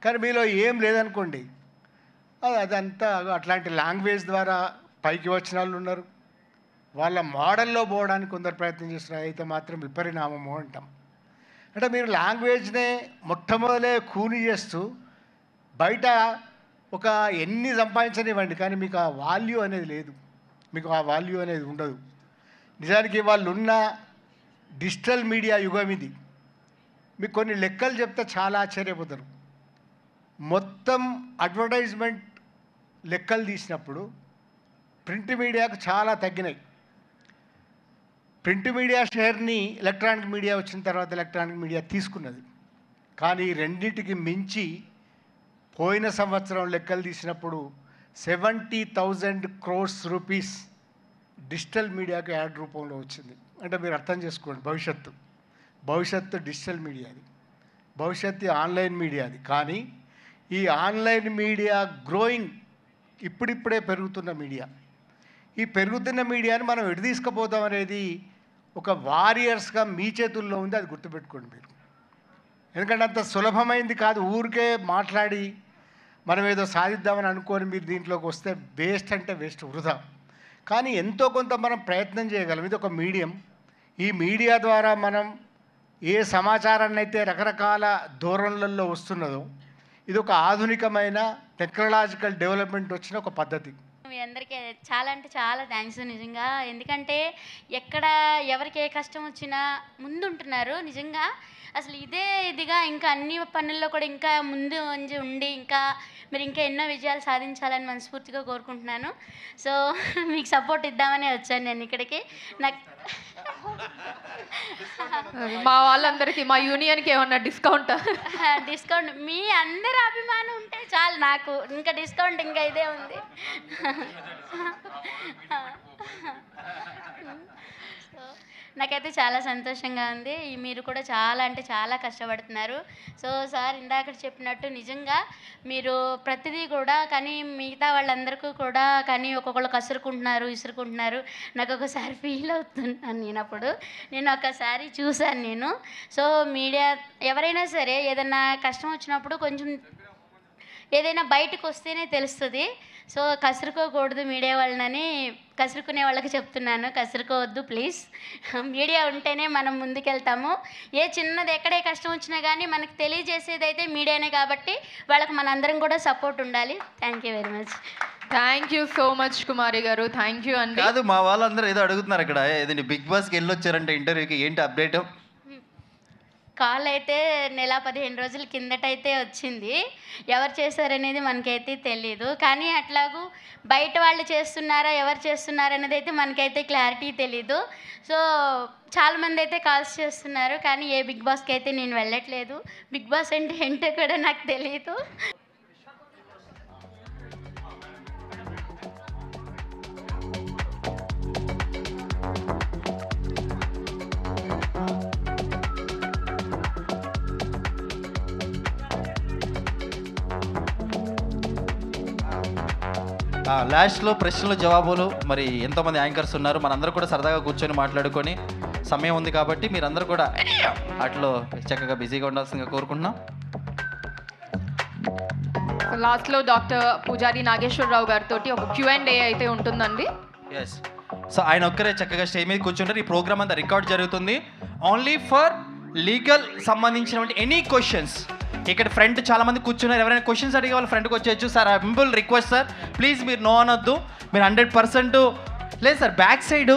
కానీ మీలో ఏం లేదనుకోండి, అదంతా అట్లాంటి లాంగ్వేజ్ ద్వారా పైకి వచ్చిన వాళ్ళు ఉన్నారు. వాళ్ళ మోడల్లో పోవడానికి కొందరు ప్రయత్నం చేస్తున్నారు. అయితే మాత్రం విపరిణామము అంటాం. అంటే మీరు లాంగ్వేజ్నే మొట్టమొదలే కూని చేస్తూ బయట ఒక ఎన్ని సంపాదించనివ్వండి, కానీ మీకు ఆ వాల్యూ అనేది లేదు, మీకు ఆ వాల్యూ అనేది ఉండదు. నిజానికి వాళ్ళు ఉన్న డిజిటల్ మీడియా యుగం ఇది. మీకు కొన్ని లెక్కలు చెప్తే చాలా ఆశ్చర్యపోతారు. మొత్తం అడ్వర్టైజ్మెంట్ లెక్కలు తీసినప్పుడు ప్రింట్ మీడియాకు చాలా తగ్గినాయి. ప్రింట్ మీడియా షేర్ని ఎలక్ట్రానిక్ మీడియా వచ్చిన తర్వాత ఎలక్ట్రానిక్ మీడియా తీసుకున్నది. కానీ రెండింటికి మించి పోయిన సంవత్సరం లెక్కలు తీసినప్పుడు 70,000 crores రూపీస్ డిజిటల్ మీడియాకు యాడ్ రూపంలో వచ్చింది. అంటే మీరు అర్థం చేసుకోండి, భవిష్యత్తు డిజిటల్ మీడియాది, భవిష్యత్తు ఆన్లైన్ మీడియాది. కానీ ఈ ఆన్లైన్ మీడియా గ్రోయింగ్ ఇప్పుడిప్పుడే పెరుగుతున్న మీడియా. ఈ పెరుగుతున్న మీడియాని మనం ఎటు తీసుకుపోతాం అనేది ఒక వారియర్స్గా మీ చేతుల్లో ఉంది, అది గుర్తుపెట్టుకోండి మీరు. ఎందుకంటే అంత సులభమైంది కాదు. ఊరికే మాట్లాడి మనం ఏదో సాధిద్దామని అనుకొని మీరు దీంట్లోకి వస్తే వేస్ట్ అంటే వేస్ట్, వృధా. కానీ ఎంతో కొంత మనం ప్రయత్నం చేయగలం. ఇది ఒక మీడియం. ఈ మీడియా ద్వారా మనం ఏ సమాచారాన్ని అయితే రకరకాల ధోరణులలో వస్తున్నదో ఇది ఒక ఆధునికమైన టెక్నాలజికల్ డెవలప్మెంట్ వచ్చిన ఒక పద్ధతి. మీ అందరికీ చాలా అంటే చాలా థ్యాంక్స్ నిజంగా. ఎందుకంటే ఎక్కడ ఎవరికి ఏ కష్టం వచ్చినా ముందుంటున్నారు నిజంగా. అసలు ఇదే ఇదిగా ఇంకా అన్ని పనుల్లో కూడా ఇంకా ముందు ఉండి ఇంకా మీరు ఇంకా ఎన్నో విజయాలు సాధించాలని మనస్ఫూర్తిగా కోరుకుంటున్నాను. సో మీకు సపోర్ట్ ఇద్దామని వచ్చాను నేను ఇక్కడికి. నాకు మా వాళ్ళందరికీ, మా యూనియన్కి ఏమన్నా డిస్కౌంట్ మీ అందరి అభిమానం ఉంటే చాలు నాకు. ఇంకా డిస్కౌంట్ ఇంకా ఇదే ఉంది. నాకైతే చాలా సంతోషంగా ఉంది. మీరు కూడా చాలా అంటే చాలా కష్టపడుతున్నారు. సో సార్ ఇందాక చెప్పినట్టు నిజంగా మీరు ప్రతిదీ కూడా కానీ మిగతా వాళ్ళందరికీ కూడా కానీ ఒక్కొక్కళ్ళు ఇసురుకుంటున్నారు. నాకు ఒకసారి ఫీల్ అవుతున్నాను నేను ఒకసారి చూశాను నేను. సో మీడియా ఎవరైనా సరే ఏదైనా కష్టం వచ్చినప్పుడు కొంచెం ఏదైనా బయటకు వస్తేనే తెలుస్తుంది. సో కసురుకోకూడదు మీడియా వాళ్ళని, కసురుకునే వాళ్ళకి చెప్తున్నాను, కసురుకోవద్దు ప్లీజ్. మీడియా ఉంటేనే మనం ముందుకెళ్తాము. ఏ చిన్నది ఎక్కడే కష్టం వచ్చినా కానీ మనకు తెలియజేసేది అయితే మీడియానే కాబట్టి వాళ్ళకి మనందరం కూడా సపోర్ట్ ఉండాలి. Thank you very much. Thank you so much Kumari garu, thank you అండి. కాదు, మా వాళ్ళందరూ ఏదో అడుగుతున్నారు ఇక్కడ, ఏదండి బిగ్ బాస్కి వెళ్ళొచ్చారంటే ఇంటర్వ్యూకి, ఏంటి అప్డేట్? కాల్ అయితే నెల 15 రోజుల కిందటైతే వచ్చింది. ఎవరు చేశారనేది మనకైతే తెలీదు. కానీ అట్లాగూ బయట వాళ్ళు చేస్తున్నారా ఎవరు చేస్తున్నారా అనేది అయితే మనకైతే క్లారిటీ తెలీదు. సో చాలామంది అయితే కాల్స్ చేస్తున్నారు. కానీ ఏ బిగ్ బాస్కి అయితే నేను వెళ్ళట్లేదు. బిగ్ బాస్ అంటే ఏంటో కూడా నాకు తెలీదు. లాస్ట్లో ప్రశ్నలు జవాబులు, మరి ఎంతోమంది యాంకర్స్ ఉన్నారు, మనందరూ కూడా సరదాగా కూర్చొని మాట్లాడుకొని సమయం ఉంది కాబట్టి మీరందరూ కూడా అట్లో చక్కగా బిజీగా ఉండాల్సిందిగా కోరుకుంటున్నాం. లాస్ట్లో డాక్టర్ పూజారి నాగేశ్వరరావు గారితో ఒక Q&A అయితే ఉంటుందండి. ఎస్, సో ఆయన ఒక్కరే చక్కగా స్టేజ్ మీద కూర్చుంటారు. ఈ ప్రోగ్రామ్ అంతా రికార్డ్ జరుగుతుంది. ఓన్లీ ఫర్ లీగల్ సంబంధించినటువంటి ఎనీ క్వశ్చన్స్. ఇక్కడ ఫ్రంట్ చాలా మంది కూర్చున్నారు. ఎవరైనా క్వశ్చన్స్ అడిగే వాళ్ళు ఫ్రంట్కి వచ్చేయచ్చు. Sir simple request sir, please మీరు నో అనొద్దు. మీరు 100% లేదు సార్. బ్యాక్ సైడు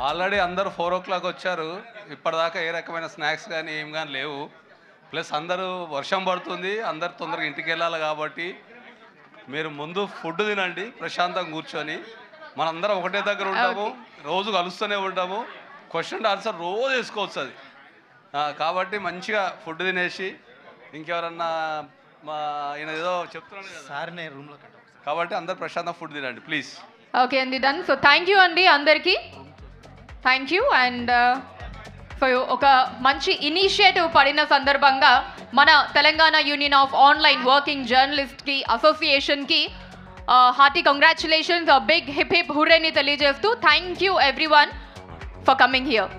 ఆల్రెడీ అందరూ 4 o'clock వచ్చారు. ఇప్పటిదాకా ఏ రకమైన స్నాక్స్ కానీ ఏం కానీ లేవు. ప్లస్ అందరూ వర్షం పడుతుంది, అందరు తొందరగా ఇంటికి వెళ్ళాలి కాబట్టి మీరు ముందు ఫుడ్ తినండి ప్రశాంతంగా కూర్చొని. మనందరం ఒకటే దగ్గర ఉంటాము, రోజు కలుస్తూనే ఉంటాము. క్వశ్చన్ ఆన్సర్ రోజు వేసుకోవచ్చు అది. కాబట్టి మంచిగా ఫుడ్ తినేసి, ఇంకెవరన్నా ఈయన ఏదో చెప్తున్నాను కదా సార్ నేను రూమ్లో కాబట్టి అందరు ప్రశాంతంగా ఫుడ్ తినండి ప్లీజ్. ఓకే అండి, డన్. సో థ్యాంక్ యూ అండి అందరికీ, థ్యాంక్ యూ. అండ్ ఒక మంచి ఇనిషియేటివ్ పడిన సందర్భంగా మన Telangana union of online working జర్నలిస్ట్కి అసోసియేషన్కి hearty congratulations, big hip hip హుర్రేని తెలియజేస్తూ thank you everyone for coming here.